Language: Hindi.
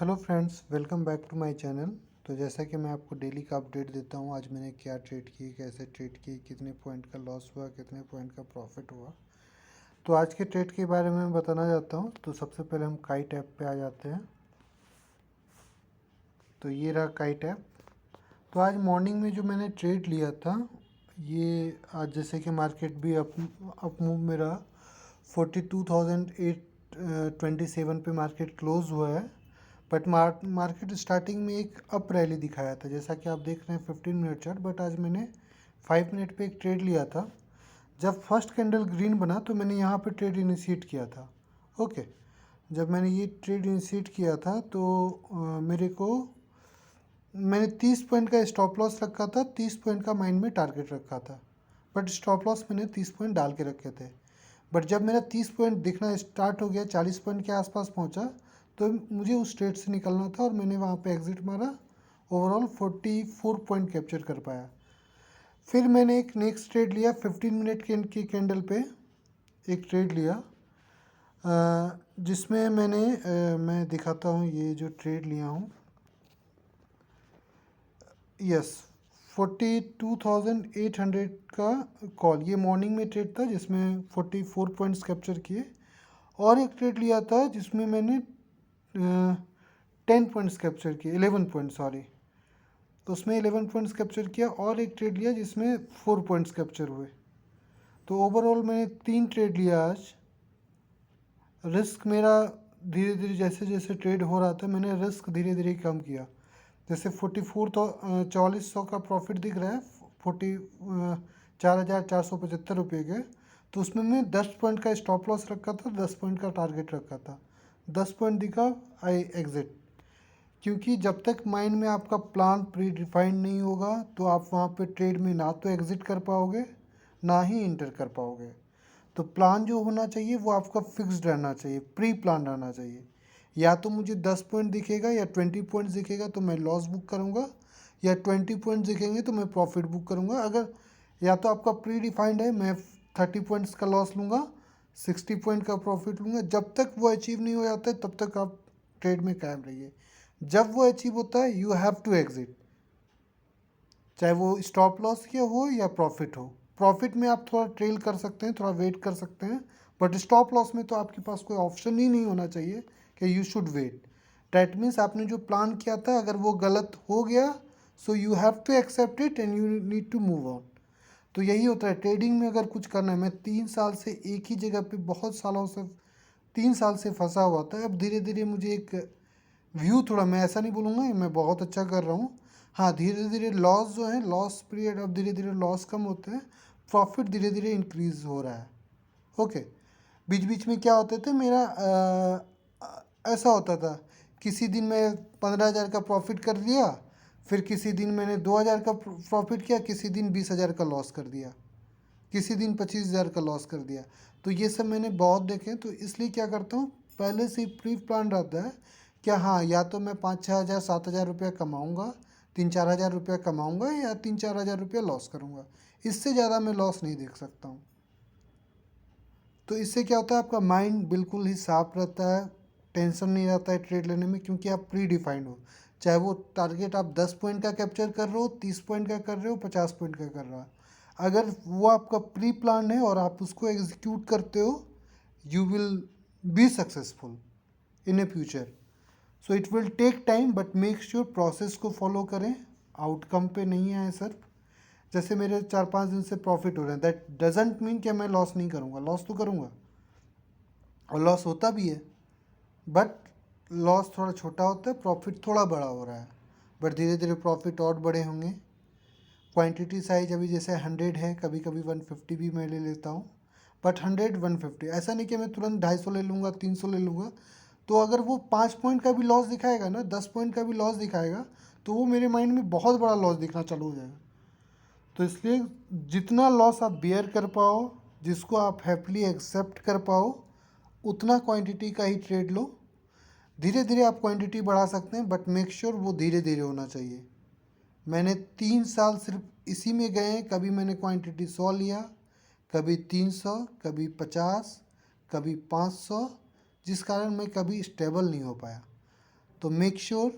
Hello friends, welcome back to my channel. तो जैसा कि मैं आपको डेली का अपडेट देता हूँ, आज मैंने क्या ट्रेड की, कैसे ट्रेड की, कितने पॉइंट का लॉस हुआ, कितने पॉइंट का प्रॉफिट हुआ। तो आज के ट्रेड के बारे में मैं बताना चाहता हूँ। तो सबसे पहले हम काइट ऐप पे आ जाते हैं। तो ये रहा काइट ऐप। तो आज मॉर्निंग में जो मैंने ट्रेड लिया था, ये आज जैसे कि मार्केट भी अप मूव में रहा। 42,827 पे मार्केट क्लोज हुआ है। बट मार्केट स्टार्टिंग में एक अप रैली दिखाया था, जैसा कि आप देख रहे हैं 15 मिनट चार्ट। बट आज मैंने 5 मिनट पे एक ट्रेड लिया था। जब फर्स्ट कैंडल ग्रीन बना तो मैंने यहाँ पे ट्रेड इनिशिएट किया था। ओके, जब मैंने ये ट्रेड इनिशिएट किया था तो मैंने 30 पॉइंट का स्टॉप लॉस रखा था, 30 पॉइंट का माइंड में टारगेट रखा था। बट स्टॉप लॉस मैंने 30 पॉइंट डाल के रखे थे। बट जब मेरा 30 पॉइंट दिखना स्टार्ट हो गया, 40 पॉइंट के आसपास पहुंचा, तो मुझे उस ट्रेड से निकलना था और मैंने वहाँ पे एग्जिट मारा। ओवरऑल 44 पॉइंट कैप्चर कर पाया। फिर मैंने एक नेक्स्ट ट्रेड लिया 15 मिनट की कैंडल पे एक ट्रेड लिया, जिसमें मैं दिखाता हूँ ये जो ट्रेड लिया हूँ। यस, 42,800 का कॉल, ये मॉर्निंग में ट्रेड था जिसमें 44 पॉइंट्स कैप्चर किए। और एक ट्रेड लिया था जिसमें मैंने 10 पॉइंट्स कैप्चर किए, 11 पॉइंट सॉरी। तो उसमें 11 पॉइंट्स कैप्चर किया और एक ट्रेड लिया जिसमें 4 पॉइंट्स कैप्चर हुए। तो ओवरऑल मैंने 3 ट्रेड लिया आज। रिस्क मेरा धीरे धीरे जैसे जैसे ट्रेड हो रहा था, मैंने रिस्क धीरे धीरे कम किया। जैसे 44 तो 4400 का प्रॉफिट दिख रहा है, 4,475 के। तो उसमें मैं 10 पॉइंट का स्टॉप लॉस रखा था, 10 पॉइंट का टारगेट रखा था। 10 पॉइंट दिखा, आई एग्जिट। क्योंकि जब तक माइंड में आपका प्लान प्री डिफाइंड नहीं होगा तो आप वहाँ पे ट्रेड में ना तो एग्जिट कर पाओगे, ना ही इंटर कर पाओगे। तो प्लान जो होना चाहिए वो आपका फिक्स्ड रहना चाहिए, प्री प्लान रहना चाहिए। या तो मुझे 10 पॉइंट दिखेगा या 20 पॉइंट्स दिखेगा तो मैं लॉस बुक करूँगा, या 20 पॉइंट्स दिखेंगे तो मैं प्रॉफिट बुक करूँगा। अगर या तो आपका प्री डिफाइंड है, मैं 30 पॉइंट्स का लॉस लूँगा, 60 पॉइंट का प्रॉफिट लूँगा। जब तक वो अचीव नहीं हो जाता है तब तक आप ट्रेड में कायम रहिए। जब वो अचीव होता है यू हैव टू एग्जिट, चाहे वो स्टॉप लॉस के हो या प्रॉफिट हो। प्रॉफिट में आप थोड़ा ट्रेल कर सकते हैं, थोड़ा वेट कर सकते हैं। बट स्टॉप लॉस में तो आपके पास कोई ऑप्शन ही नहीं होना चाहिए कि you should wait. That means आपने जो प्लान किया था अगर वो गलत हो गया, so you have to accept it and you need to move on. तो यही होता है ट्रेडिंग में। अगर कुछ करना है, मैं 3 साल से एक ही जगह पे बहुत सालों से 3 साल से फंसा हुआ था। अब धीरे धीरे मुझे एक व्यू, थोड़ा मैं ऐसा नहीं बोलूँगा मैं बहुत अच्छा कर रहा हूँ। हाँ, धीरे धीरे लॉस जो है, लॉस पीरियड अब धीरे धीरे लॉस कम होते हैं, प्रॉफिट धीरे धीरे इंक्रीज हो रहा है। ओके, बीच बीच में क्या होते थे मेरा ऐसा होता था, किसी दिन मैं 15,000 का प्रॉफिट कर लिया, फिर किसी दिन मैंने 2,000 का प्रॉफिट किया, किसी दिन 20,000 का लॉस कर दिया, किसी दिन 25,000 का लॉस कर दिया। तो ये सब मैंने बहुत देखे। तो इसलिए क्या करता हूँ, पहले से ही प्री प्लान रहता है क्या, हाँ या तो मैं 5-6 हज़ार 7,000 रुपया कमाऊँगा, 3-4 हज़ार रुपया कमाऊँगा, या 3-4 हज़ार रुपया लॉस करूँगा। इससे ज़्यादा मैं लॉस नहीं देख सकता हूँ। तो इससे क्या होता है, आपका माइंड बिल्कुल ही साफ रहता है, टेंशन नहीं रहता है ट्रेड लेने में, क्योंकि आप प्री डिफाइंड हो। चाहे वो टारगेट आप 10 पॉइंट का कैप्चर कर रहे हो, 30 पॉइंट का कर रहे हो, 50 पॉइंट का कर रहे हो, अगर वो आपका प्री प्लान है और आप उसको एग्जीक्यूट करते हो, you will be successful in a future. So it will take time, but make sure process को फॉलो करें, आउटकम पे नहीं आए सिर्फ। जैसे मेरे 4-5 दिन से प्रॉफिट हो रहे हैं, दैट डजेंट मीन कि मैं लॉस नहीं करूँगा, लॉस तो करूँगा और लॉस होता भी है। बट लॉस थोड़ा छोटा होता है, प्रॉफिट थोड़ा बड़ा हो रहा है। बट धीरे धीरे प्रॉफिट और बड़े होंगे। क्वांटिटी साइज अभी जैसे 100 है, कभी कभी 150 भी मैं ले लेता हूँ। बट 100-150, ऐसा नहीं कि मैं तुरंत 250 ले लूँगा, 300 ले लूँगा। तो अगर वो 5 पॉइंट का भी लॉस दिखाएगा ना, 10 पॉइंट का भी लॉस दिखाएगा, तो वो मेरे माइंड में बहुत बड़ा लॉस दिखना चालू हो जाएगा। तो इसलिए जितना लॉस आप बियर कर पाओ, जिसको आप हैप्पीली एक्सेप्ट कर पाओ, उतना क्वांटिटी का ही ट्रेड लो। धीरे धीरे आप क्वांटिटी बढ़ा सकते हैं, बट मेक श्योर वो धीरे धीरे होना चाहिए। मैंने 3 साल सिर्फ इसी में गए हैं। कभी मैंने क्वांटिटी 100 लिया, कभी 300, कभी 50, कभी 500, जिस कारण मैं कभी स्टेबल नहीं हो पाया। तो मेक श्योर